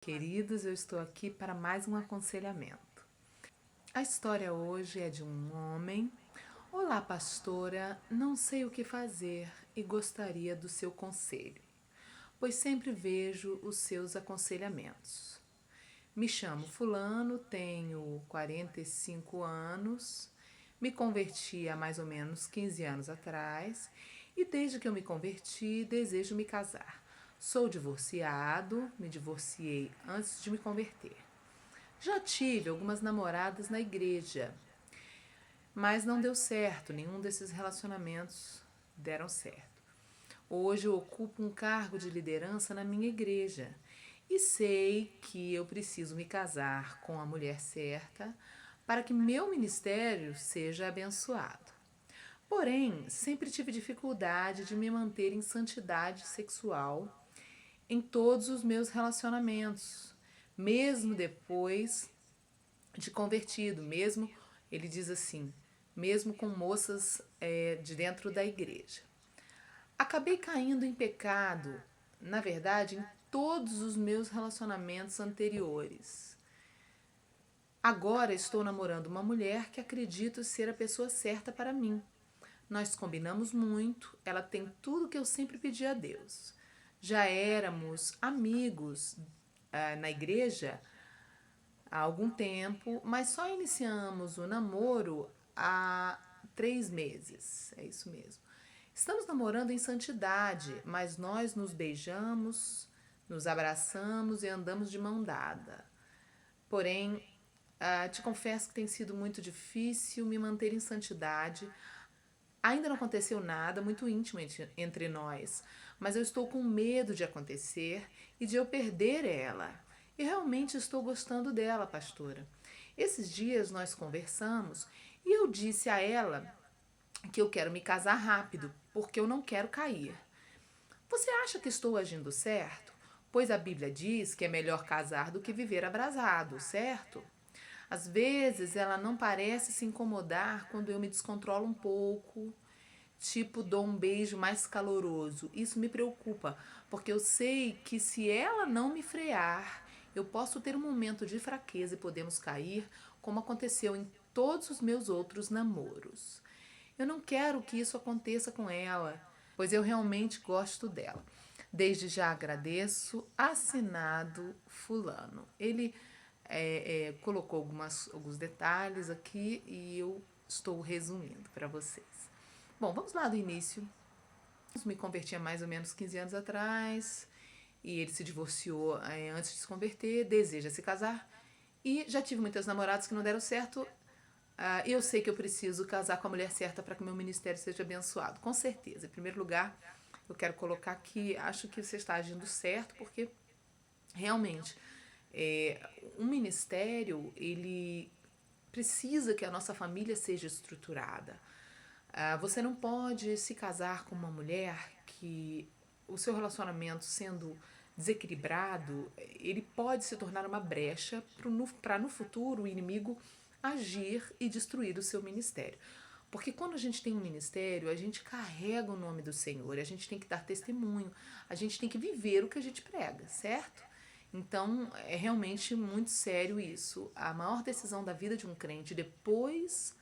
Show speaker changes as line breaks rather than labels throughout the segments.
Queridos, eu estou aqui para mais um aconselhamento. A história hoje é de um homem. Olá, pastora, não sei o que fazer e gostaria do seu conselho, pois sempre vejo os seus aconselhamentos. Me chamo Fulano, tenho 45 anos, me converti há mais ou menos 15 anos atrás e desde que eu me converti desejo me casar. Sou divorciado, me divorciei antes de me converter. Já tive algumas namoradas na igreja, mas não deu certo, nenhum desses relacionamentos deram certo. Hoje eu ocupo um cargo de liderança na minha igreja e sei que eu preciso me casar com a mulher certa para que meu ministério seja abençoado. Porém, sempre tive dificuldade de me manter em santidade sexual em todos os meus relacionamentos, mesmo depois de convertido, mesmo, ele diz assim, mesmo com moças de dentro da igreja. Acabei caindo em pecado, na verdade, em todos os meus relacionamentos anteriores. Agora estou namorando uma mulher que acredito ser a pessoa certa para mim. Nós combinamos muito, ela tem tudo que eu sempre pedi a Deus. Já éramos amigos na igreja há algum tempo, mas só iniciamos o namoro há 3 meses. É isso mesmo. Estamos namorando em santidade, mas nós nos beijamos, nos abraçamos e andamos de mão dada. Porém, te confesso que tem sido muito difícil me manter em santidade. Ainda não aconteceu nada muito íntimo entre nós, mas eu estou com medo de acontecer e de eu perder ela. E realmente estou gostando dela, pastora. Esses dias nós conversamos e eu disse a ela que eu quero me casar rápido, porque eu não quero cair. Você acha que estou agindo certo? Pois a Bíblia diz que é melhor casar do que viver abrasado, certo? Às vezes ela não parece se incomodar quando eu me descontrolo um pouco, tipo dou um beijo mais caloroso. Isso me preocupa, porque eu sei que se ela não me frear, eu posso ter um momento de fraqueza e podemos cair, como aconteceu em todos os meus outros namoros. Eu não quero que isso aconteça com ela, pois eu realmente gosto dela. Desde já agradeço. Assinado Fulano. Ele colocou alguns detalhes aqui e eu estou resumindo para vocês. Bom, vamos lá do início. Eu me converti há mais ou menos 15 anos atrás e ele se divorciou antes de se converter, deseja se casar e já tive muitas namoradas que não deram certo. Eu sei que eu preciso casar com a mulher certa para que o meu ministério seja abençoado, com certeza. Em primeiro lugar, eu quero colocar que acho que você está agindo certo, porque realmente um ministério ele precisa que a nossa família seja estruturada. Você não pode se casar com uma mulher que o seu relacionamento sendo desequilibrado, ele pode se tornar uma brecha para no futuro o inimigo agir e destruir o seu ministério. Porque quando a gente tem um ministério, a gente carrega o nome do Senhor, a gente tem que dar testemunho, a gente tem que viver o que a gente prega, certo? Então, é realmente muito sério isso. A maior decisão da vida de um crente depois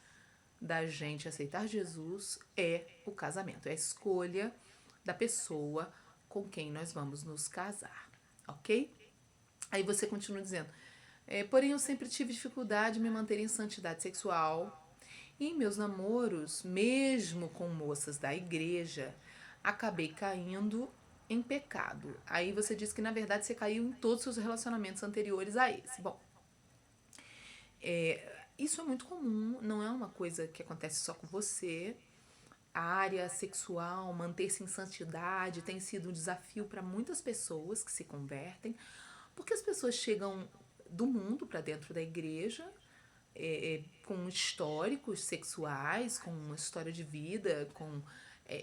da gente aceitar Jesus é o casamento, é a escolha da pessoa com quem nós vamos nos casar, ok? Aí você continua dizendo, porém eu sempre tive dificuldade de me manter em santidade sexual e em meus namoros, mesmo com moças da igreja, acabei caindo em pecado. Aí você diz que na verdade você caiu em todos os seus relacionamentos anteriores a esse. Bom, isso é muito comum, não é uma coisa que acontece só com você. A área sexual, manter-se em santidade, tem sido um desafio para muitas pessoas que se convertem, porque as pessoas chegam do mundo para dentro da igreja com históricos sexuais, com uma história de vida, com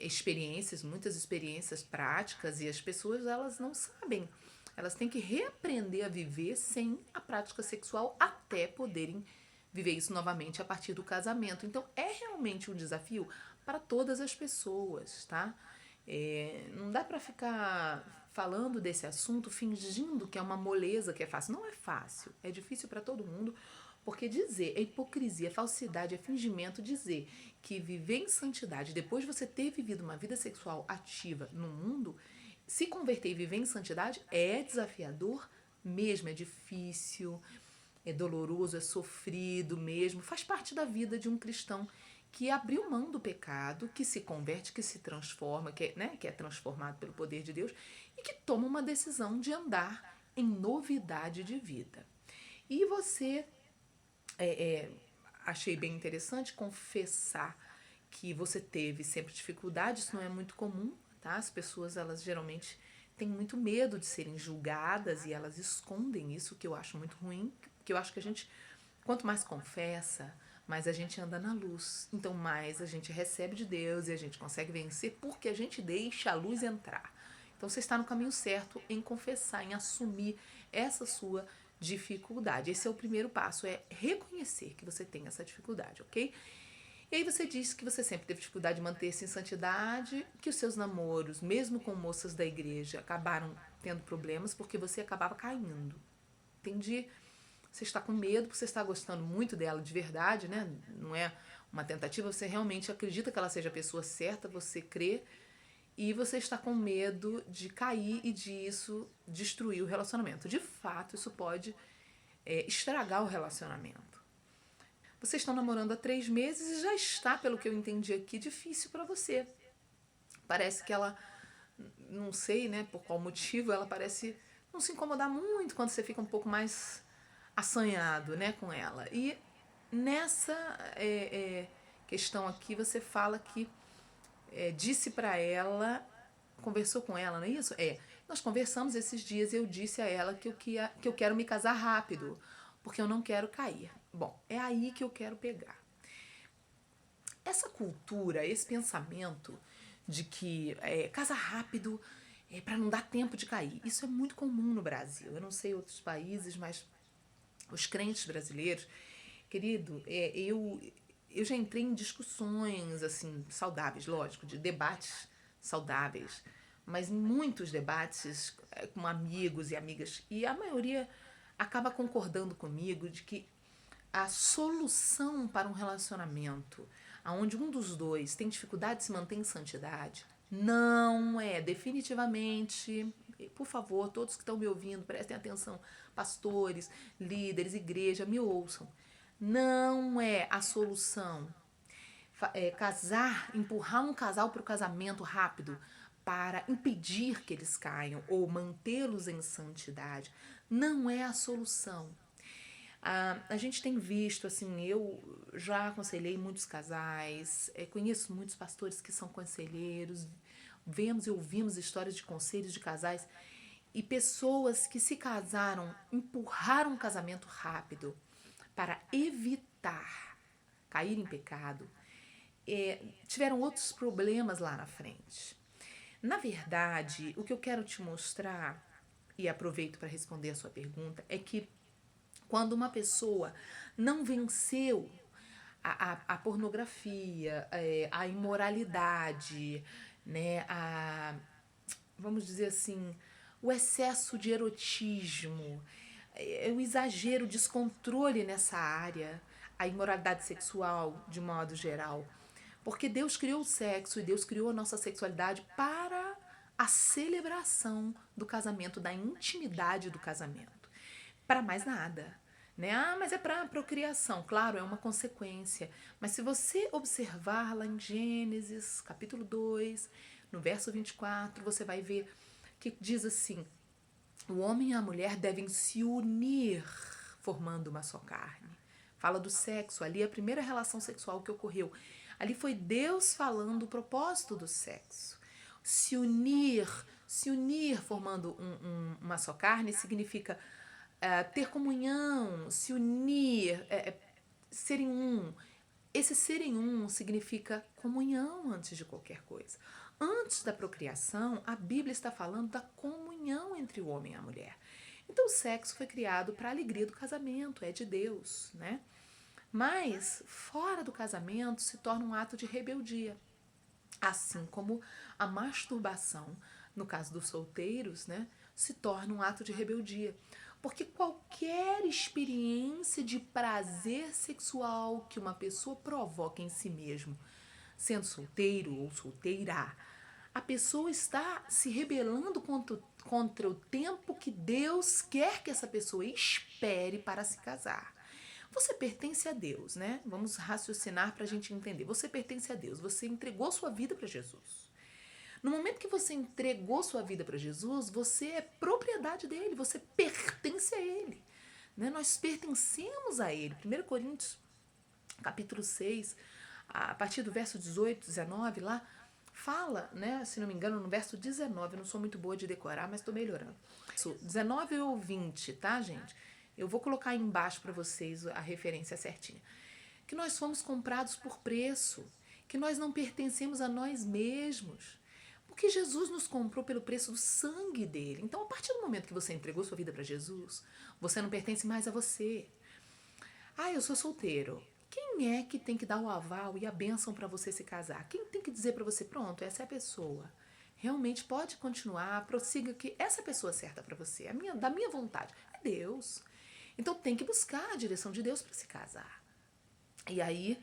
experiências, muitas experiências práticas, e as pessoas elas não sabem. Elas têm que reaprender a viver sem a prática sexual até poderem viver isso novamente a partir do casamento. Então é realmente um desafio para todas as pessoas, tá? Não dá para ficar falando desse assunto fingindo que é uma moleza, que é fácil. Não é fácil, é difícil para todo mundo, porque dizer é hipocrisia, é falsidade, é fingimento. Dizer que viver em santidade, depois de você ter vivido uma vida sexual ativa no mundo, se converter e viver em santidade é desafiador mesmo, é difícil, é doloroso, é sofrido mesmo, faz parte da vida de um cristão que abriu mão do pecado, que se converte, que se transforma, que é transformado pelo poder de Deus e que toma uma decisão de andar em novidade de vida. E você, achei bem interessante confessar que você teve sempre dificuldade, isso não é muito comum, tá? As pessoas, elas geralmente têm muito medo de serem julgadas e elas escondem isso, que eu acho muito ruim, que eu acho que a gente, quanto mais confessa, mais a gente anda na luz. Então, mais a gente recebe de Deus e a gente consegue vencer porque a gente deixa a luz entrar. Então, você está no caminho certo em confessar, em assumir essa sua dificuldade. Esse é o primeiro passo, é reconhecer que você tem essa dificuldade, ok? E aí você disse que você sempre teve dificuldade de manter-se em santidade, que os seus namoros, mesmo com moças da igreja, acabaram tendo problemas porque você acabava caindo. Entendi. Você está com medo porque você está gostando muito dela de verdade, né? Não é uma tentativa, você realmente acredita que ela seja a pessoa certa, você crê, e você está com medo de cair e disso destruir o relacionamento. De fato, isso pode estragar o relacionamento. Vocês estão namorando há 3 meses e já está, pelo que eu entendi aqui, difícil para você. Parece que ela, não sei, né, por qual motivo, ela parece não se incomodar muito quando você fica um pouco mais assanhado, né, com ela. E nessa questão aqui, você fala que disse para ela, conversou com ela, não é isso? Nós conversamos esses dias e eu disse a ela que eu quero me casar rápido, porque eu não quero cair. Bom, é aí que eu quero pegar. Essa cultura, esse pensamento de que casa rápido para não dar tempo de cair, isso é muito comum no Brasil. Eu não sei outros países, mas os crentes brasileiros, querido, eu já entrei em discussões assim saudáveis, lógico, de debates saudáveis, mas em muitos debates com amigos e amigas, e a maioria acaba concordando comigo de que a solução para um relacionamento onde um dos dois tem dificuldade de se manter em santidade não é definitivamente, por favor, todos que estão me ouvindo, prestem atenção, pastores, líderes, igreja, me ouçam. Não é a solução casar, empurrar um casal para o casamento rápido para impedir que eles caiam ou mantê-los em santidade. Não é a solução. A gente tem visto, assim, eu já aconselhei muitos casais, conheço muitos pastores que são conselheiros, vemos e ouvimos histórias de conselhos de casais e pessoas que se casaram, empurraram um casamento rápido para evitar cair em pecado, tiveram outros problemas lá na frente. Na verdade, o que eu quero te mostrar, e aproveito para responder a sua pergunta, é que quando uma pessoa não venceu a pornografia, a imoralidade, né, vamos dizer assim, o excesso de erotismo, o exagero, o descontrole nessa área, a imoralidade sexual de modo geral. Porque Deus criou o sexo e Deus criou a nossa sexualidade para a celebração do casamento, da intimidade do casamento. Para mais nada. Né? Mas é para procriação. Claro, é uma consequência. Mas se você observar lá em Gênesis, capítulo 2, no verso 24, você vai ver que diz assim: o homem e a mulher devem se unir, formando uma só carne. Fala do sexo, ali é a primeira relação sexual que ocorreu. Ali foi Deus falando o propósito do sexo. Se unir formando uma só carne significa ter comunhão, se unir, serem um. Esse serem um significa comunhão antes de qualquer coisa. Antes da procriação, a Bíblia está falando da comunhão entre o homem e a mulher. Então o sexo foi criado para a alegria do casamento, é de Deus, né? Mas fora do casamento se torna um ato de rebeldia. Assim como a masturbação, no caso dos solteiros, né, se torna um ato de rebeldia. Porque qualquer experiência de prazer sexual que uma pessoa provoca em si mesmo, sendo solteiro ou solteira, a pessoa está se rebelando contra o tempo que Deus quer que essa pessoa espere para se casar. Você pertence a Deus, né? Vamos raciocinar para a gente entender. Você pertence a Deus, você entregou sua vida para Jesus. No momento que você entregou sua vida para Jesus, você é propriedade dele, você pertence a ele. Né? Nós pertencemos a ele. 1 Coríntios, capítulo 6, a partir do verso 18, 19, lá, fala, né, se não me engano, no verso 19, eu não sou muito boa de decorar, mas estou melhorando. 19 ou 20, tá, gente? Eu vou colocar aí embaixo para vocês a referência certinha. Que nós fomos comprados por preço, que nós não pertencemos a nós mesmos, porque Jesus nos comprou pelo preço do sangue dele. Então, a partir do momento que você entregou sua vida para Jesus, você não pertence mais a você. Ah, eu sou solteiro. Quem é que tem que dar o aval e a bênção para você se casar? Quem tem que dizer para você, pronto, essa é a pessoa. Realmente pode continuar, prossiga que essa é a pessoa certa para você, da minha vontade. É Deus. Então tem que buscar a direção de Deus para se casar. E aí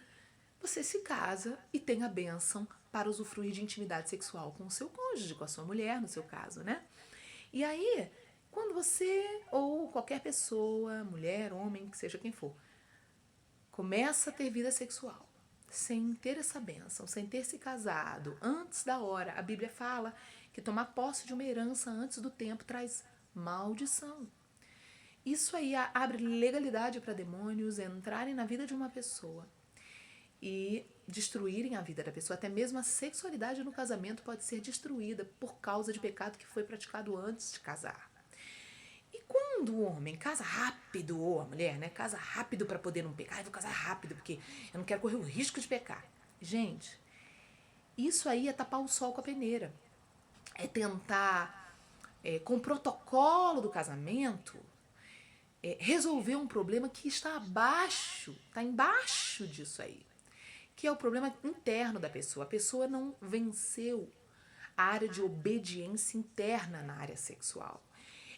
você se casa e tem a bênção para usufruir de intimidade sexual com o seu cônjuge, com a sua mulher, no seu caso, né? E aí, quando você ou qualquer pessoa, mulher, homem, que seja quem for, começa a ter vida sexual sem ter essa bênção, sem ter se casado antes da hora, a Bíblia fala que tomar posse de uma herança antes do tempo traz maldição. Isso aí abre legalidade para demônios entrarem na vida de uma pessoa e destruírem a vida da pessoa. Até mesmo a sexualidade no casamento pode ser destruída por causa de pecado que foi praticado antes de casar. E quando o homem casa rápido, ou a mulher, né, casa rápido para poder não pecar, eu vou casar rápido porque eu não quero correr o risco de pecar. Gente, isso aí é tapar o sol com a peneira. É tentar, com o protocolo do casamento, resolver um problema que está abaixo, está embaixo disso aí. Que é o problema interno da pessoa. A pessoa não venceu a área de obediência interna na área sexual.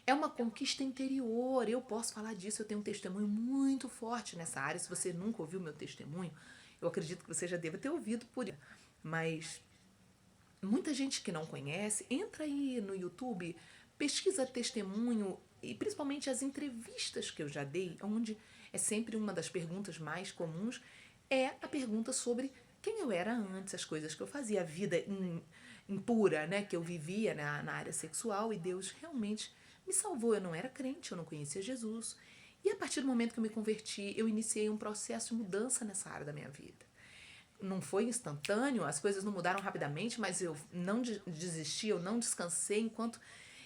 É uma conquista interior, eu posso falar disso, eu tenho um testemunho muito forte nessa área. Se você nunca ouviu meu testemunho, eu acredito que você já deva ter ouvido por isso. Mas muita gente que não conhece, entra aí no YouTube, pesquisa testemunho e principalmente as entrevistas que eu já dei, onde é sempre uma das perguntas mais comuns, é a pergunta sobre quem eu era antes, as coisas que eu fazia, a vida impura, né, que eu vivia na área sexual, e Deus realmente me salvou. Eu não era crente, eu não conhecia Jesus. E a partir do momento que eu me converti, eu iniciei um processo de mudança nessa área da minha vida. Não foi instantâneo, as coisas não mudaram rapidamente, mas eu não desisti, eu não descansei enquanto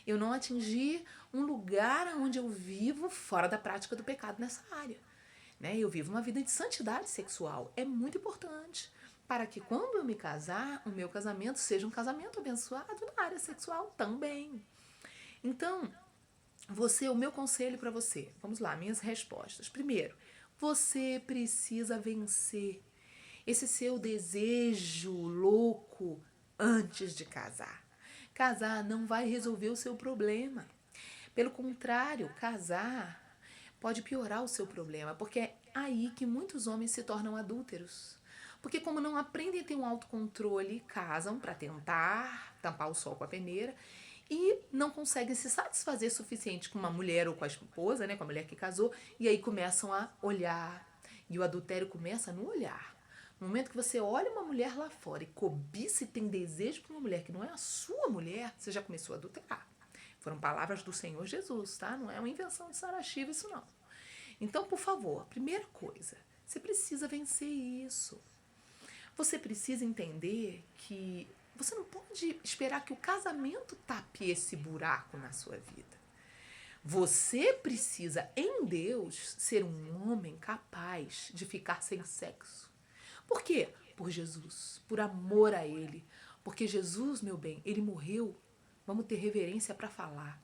eu não atingi um lugar onde eu vivo fora da prática do pecado nessa área. Né? Eu vivo uma vida de santidade sexual. É muito importante para que quando eu me casar, o meu casamento seja um casamento abençoado na área sexual também. Então, o meu conselho para você, vamos lá, minhas respostas. Primeiro, você precisa vencer esse seu desejo louco antes de casar. Casar não vai resolver o seu problema. Pelo contrário, casar pode piorar o seu problema, porque é aí que muitos homens se tornam adúlteros. Porque como não aprendem a ter um autocontrole, casam para tentar tampar o sol com a peneira e não conseguem se satisfazer suficiente com uma mulher ou com a esposa, né, com a mulher que casou, e aí começam a olhar. E o adultério começa no olhar. No momento que você olha uma mulher lá fora e cobiça e tem desejo por uma mulher que não é a sua mulher, você já começou a adulterar. Foram palavras do Senhor Jesus, tá? Não é uma invenção de Sarah Shiva isso não. Então, por favor, primeira coisa, você precisa vencer isso. Você precisa entender que você não pode esperar que o casamento tape esse buraco na sua vida. Você precisa, em Deus, ser um homem capaz de ficar sem sexo. Por quê? Por Jesus, por amor a Ele. Porque Jesus, meu bem, Ele morreu. Vamos ter reverência para falar,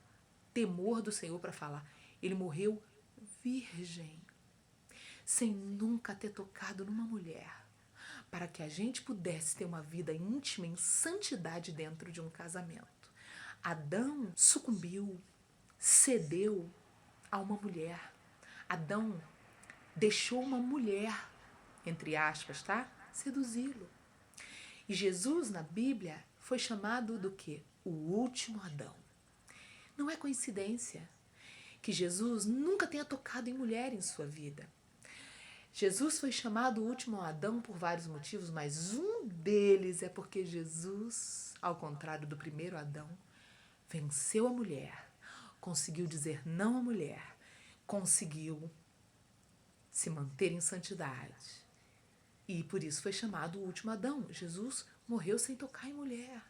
temor do Senhor para falar. Ele morreu virgem, sem nunca ter tocado numa mulher, para que a gente pudesse ter uma vida íntima em santidade dentro de um casamento. Adão sucumbiu, cedeu a uma mulher. Adão deixou uma mulher, entre aspas, tá? Seduzi-lo. E Jesus, na Bíblia, foi chamado do quê? O último Adão. Não é coincidência que Jesus nunca tenha tocado em mulher em sua vida. Jesus foi chamado o último Adão por vários motivos, mas um deles é porque Jesus, ao contrário do primeiro Adão, venceu a mulher, conseguiu dizer não à mulher, conseguiu se manter em santidade. E por isso foi chamado o último Adão. Jesus morreu sem tocar em mulher.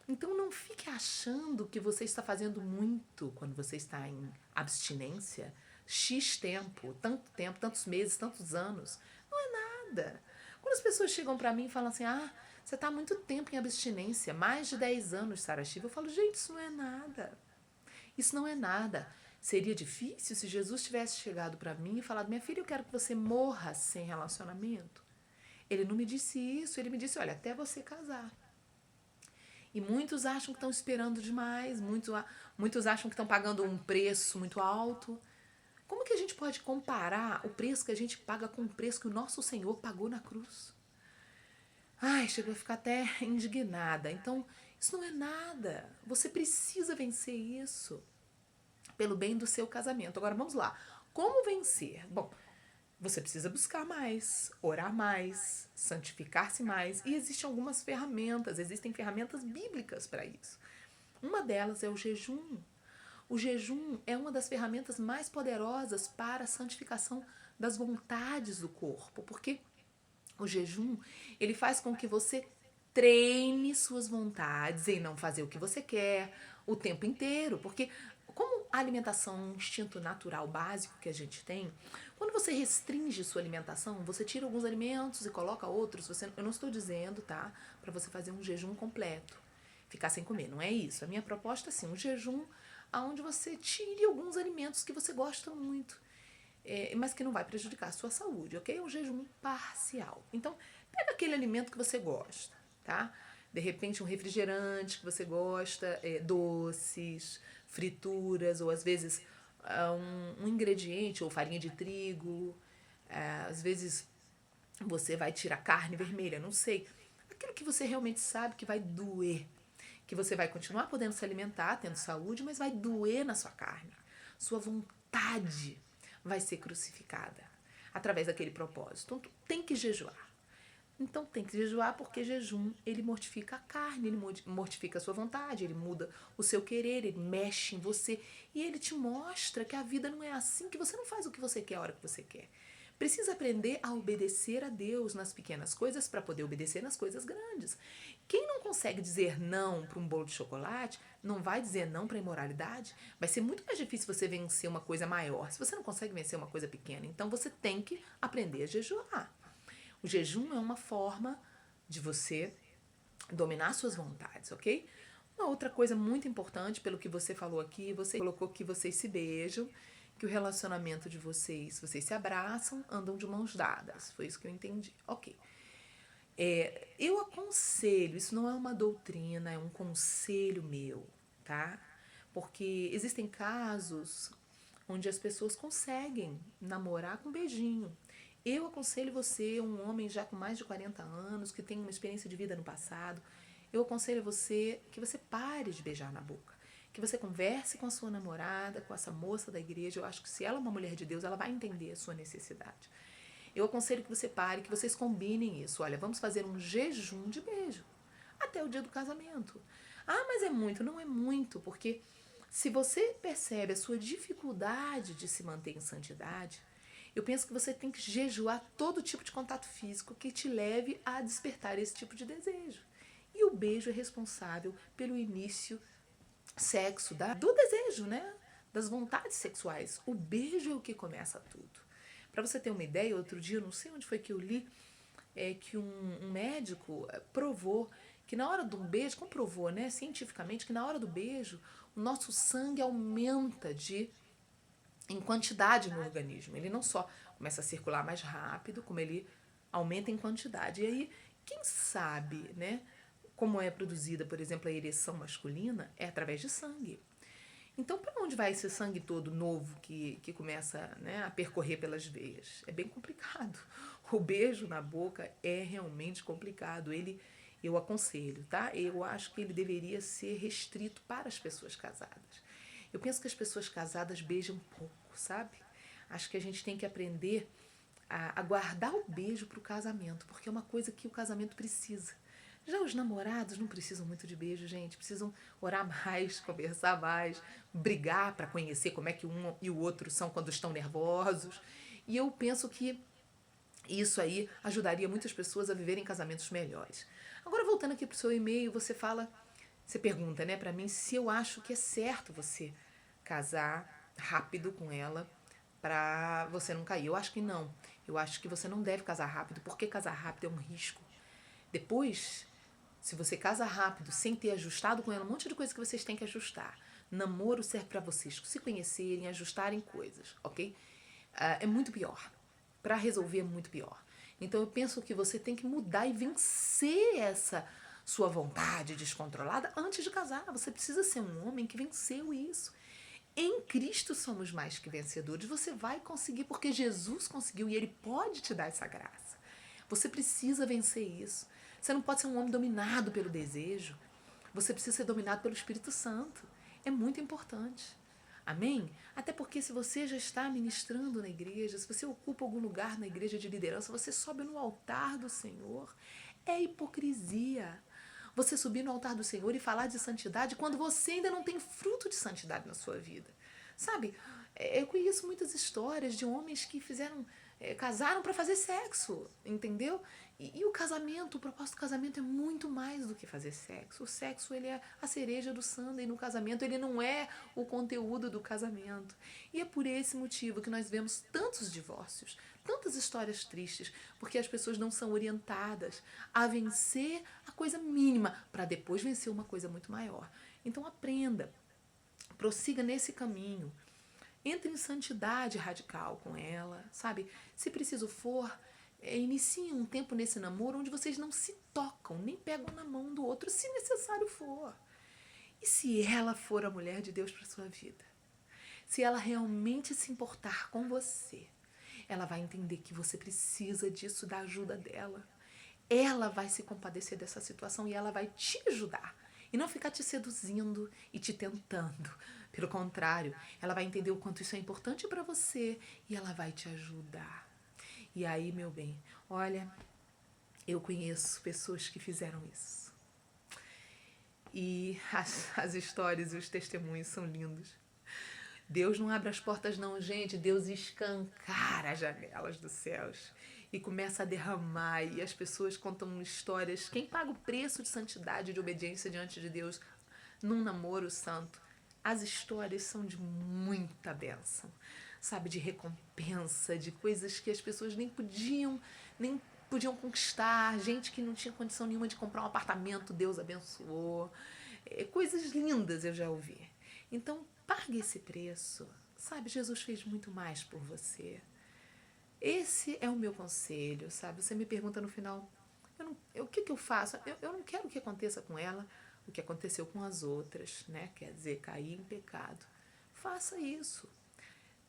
Então não fique achando que você está fazendo muito quando você está em abstinência, X tempo, tantos meses, tantos anos. Não é nada. Quando as pessoas chegam para mim e falam assim, você está há muito tempo em abstinência, mais de 10 anos, Sara Shiva, eu falo, gente, isso não é nada. Isso não é nada. Seria difícil se Jesus tivesse chegado para mim e falado, minha filha, eu quero que você morra sem relacionamento. Ele não me disse isso, ele me disse, olha, até você casar. E muitos acham que estão esperando demais, muitos acham que estão pagando um preço muito alto. Como que a gente pode comparar o preço que a gente paga com o preço que o nosso Senhor pagou na cruz? Chego a ficar até indignada. Então, isso não é nada. Você precisa vencer isso pelo bem do seu casamento. Agora, vamos lá. Como vencer? Bom, você precisa buscar mais, orar mais, santificar-se mais. E existem algumas ferramentas, existem ferramentas bíblicas para isso. Uma delas é o jejum. O jejum é uma das ferramentas mais poderosas para a santificação das vontades do corpo, porque o jejum, ele faz com que você treine suas vontades em não fazer o que você quer o tempo inteiro, porque como a alimentação é um instinto natural básico que a gente tem, quando você restringe sua alimentação, você tira alguns alimentos e coloca outros. Eu não estou dizendo, tá, para você fazer um jejum completo, ficar sem comer, não é isso. A minha proposta é assim, um jejum onde você tire alguns alimentos que você gosta muito, mas que não vai prejudicar a sua saúde, ok? É um jejum parcial. Então, pega aquele alimento que você gosta, tá? De repente um refrigerante que você gosta, doces, frituras, ou às vezes um ingrediente, ou farinha de trigo, às vezes você vai tirar carne vermelha, não sei. Aquilo que você realmente sabe que vai doer, que você vai continuar podendo se alimentar, tendo saúde, mas vai doer na sua carne. Sua vontade vai ser crucificada através daquele propósito. Então, tem que jejuar. Então tem que jejuar porque jejum, ele mortifica a carne, ele mortifica a sua vontade, ele muda o seu querer, ele mexe em você e ele te mostra que a vida não é assim, que você não faz o que você quer a hora que você quer. Precisa aprender a obedecer a Deus nas pequenas coisas para poder obedecer nas coisas grandes. Quem não consegue dizer não para um bolo de chocolate, não vai dizer não para a imoralidade. Vai ser muito mais difícil você vencer uma coisa maior se você não consegue vencer uma coisa pequena. Então você tem que aprender a jejuar. O jejum é uma forma de você dominar suas vontades, ok? Uma outra coisa muito importante, pelo que você falou aqui, você colocou que vocês se beijam, que o relacionamento de vocês se abraçam, andam de mãos dadas. Foi isso que eu entendi. Ok. Eu aconselho, isso não é uma doutrina, é um conselho meu, tá? Porque existem casos onde as pessoas conseguem namorar com beijinho. Eu aconselho você, um homem já com mais de 40 anos, que tem uma experiência de vida no passado, eu aconselho você que você pare de beijar na boca. Que você converse com a sua namorada, com essa moça da igreja. Eu acho que se ela é uma mulher de Deus, ela vai entender a sua necessidade. Eu aconselho que você pare, que vocês combinem isso. Olha, vamos fazer um jejum de beijo até o dia do casamento. Mas é muito. Não é muito, porque se você percebe a sua dificuldade de se manter em santidade, eu penso que você tem que jejuar todo tipo de contato físico que te leve a despertar esse tipo de desejo. E o beijo é responsável pelo início sexo, do desejo, né? Das vontades sexuais. O beijo é o que começa tudo. Para você ter uma ideia, outro dia, não sei onde foi que eu li, que um médico provou que na hora de um beijo, comprovou, né, cientificamente, que na hora do beijo, o nosso sangue aumenta em quantidade no organismo. Ele não só começa a circular mais rápido, como ele aumenta em quantidade. E aí, quem sabe, né, como é produzida, por exemplo, a ereção masculina, é através de sangue. Então, para onde vai esse sangue todo novo que começa, né, a percorrer pelas veias? É bem complicado. O beijo na boca é realmente complicado. Eu aconselho, tá? Eu acho que ele deveria ser restrito para as pessoas casadas. Eu penso que as pessoas casadas beijam pouco, sabe? Acho que a gente tem que aprender a guardar o beijo para o casamento, porque é uma coisa que o casamento precisa. Já os namorados não precisam muito de beijo, gente. Precisam orar mais, conversar mais, brigar para conhecer como é que um e o outro são quando estão nervosos. E eu penso que isso aí ajudaria muitas pessoas a viverem casamentos melhores. Agora, voltando aqui para o seu e-mail, você pergunta, né, para mim se eu acho que é certo você casar rápido com ela para você não cair. Eu acho que não. Eu acho que você não deve casar rápido, porque casar rápido é um risco. Depois, se você casa rápido, sem ter ajustado com ela um monte de coisa que vocês têm que ajustar. Namoro serve para vocês se conhecerem, ajustarem coisas, ok? É muito pior. Para resolver é muito pior. Então eu penso que você tem que mudar e vencer essa sua vontade descontrolada antes de casar. Você precisa ser um homem que venceu isso. Em Cristo somos mais que vencedores. Você vai conseguir porque Jesus conseguiu e Ele pode te dar essa graça. Você precisa vencer isso. Você não pode ser um homem dominado pelo desejo. Você precisa ser dominado pelo Espírito Santo. É muito importante. Amém? Até porque se você já está ministrando na igreja, se você ocupa algum lugar na igreja de liderança, você sobe no altar do Senhor. É hipocrisia. Você subir no altar do Senhor e falar de santidade quando você ainda não tem fruto de santidade na sua vida. Sabe, eu conheço muitas histórias de homens que casaram para fazer sexo, entendeu? E o casamento, o propósito do casamento é muito mais do que fazer sexo. O sexo, ele é a cereja do sundae no casamento, ele não é o conteúdo do casamento. E é por esse motivo que nós vemos tantos divórcios, tantas histórias tristes, porque as pessoas não são orientadas a vencer a coisa mínima para depois vencer uma coisa muito maior. Então aprenda, prossiga nesse caminho. Entre em santidade radical com ela, sabe? Se preciso for, inicie um tempo nesse namoro onde vocês não se tocam, nem pegam na mão do outro, se necessário for. E se ela for a mulher de Deus para sua vida? Se ela realmente se importar com você, ela vai entender que você precisa disso, da ajuda dela. Ela vai se compadecer dessa situação e ela vai te ajudar. E não ficar te seduzindo e te tentando. Pelo contrário, ela vai entender o quanto isso é importante para você e ela vai te ajudar. E aí, meu bem, olha, eu conheço pessoas que fizeram isso. E as histórias e os testemunhos são lindos. Deus não abre as portas não, gente. Deus escancara as janelas dos céus e começa a derramar. E as pessoas contam histórias. Quem paga o preço de santidade, de obediência diante de Deus num namoro santo? As histórias são de muita bênção, sabe? De recompensa, de coisas que as pessoas nem podiam conquistar. Gente que não tinha condição nenhuma de comprar um apartamento, Deus abençoou. Coisas lindas eu já ouvi. Então, pague esse preço, sabe? Jesus fez muito mais por você. Esse é o meu conselho, sabe? Você me pergunta no final, o que eu faço? Eu não quero que aconteça com ela o que aconteceu com as outras, né? Quer dizer, cair em pecado. Faça isso.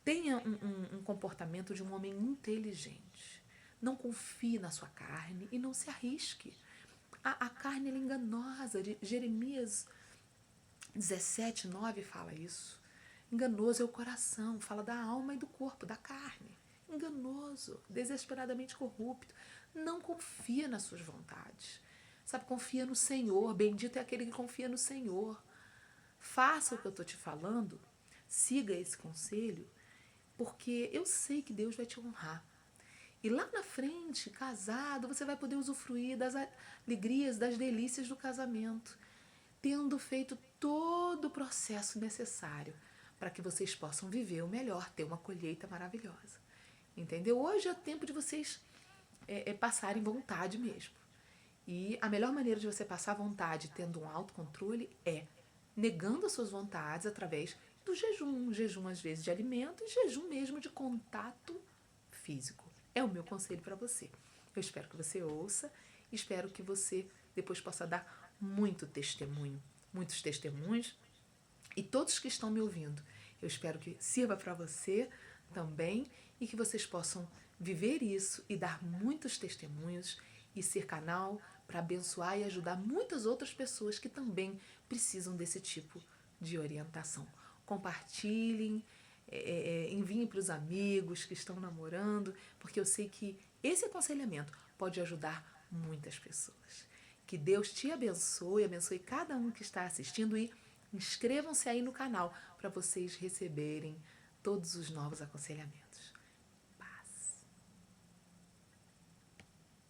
Tenha um comportamento de um homem inteligente. Não confie na sua carne e não se arrisque. A carne é enganosa. Jeremias 17:9 fala isso. Enganoso é o coração, fala da alma e do corpo, da carne. Enganoso, desesperadamente corrupto. Não confia nas suas vontades. Sabe, confia no Senhor. Bendito é aquele que confia no Senhor. Faça o que eu estou te falando. Siga esse conselho, porque eu sei que Deus vai te honrar. E lá na frente, casado, você vai poder usufruir das alegrias, das delícias do casamento, tendo feito todo o processo necessário para que vocês possam viver o melhor, ter uma colheita maravilhosa. Entendeu? Hoje é tempo de vocês passarem vontade mesmo. E a melhor maneira de você passar vontade tendo um autocontrole é negando as suas vontades através do jejum. Jejum, às vezes, de alimento e jejum mesmo de contato físico. É o meu conselho para você. Eu espero que você ouça, espero que você depois possa dar muito testemunho, muitos testemunhos, e todos que estão me ouvindo, eu espero que sirva para você também e que vocês possam viver isso e dar muitos testemunhos e ser canal para abençoar e ajudar muitas outras pessoas que também precisam desse tipo de orientação. Compartilhem, enviem para os amigos que estão namorando, porque eu sei que esse aconselhamento pode ajudar muitas pessoas. Que Deus te abençoe, abençoe cada um que está assistindo e inscrevam-se aí no canal para vocês receberem todos os novos aconselhamentos.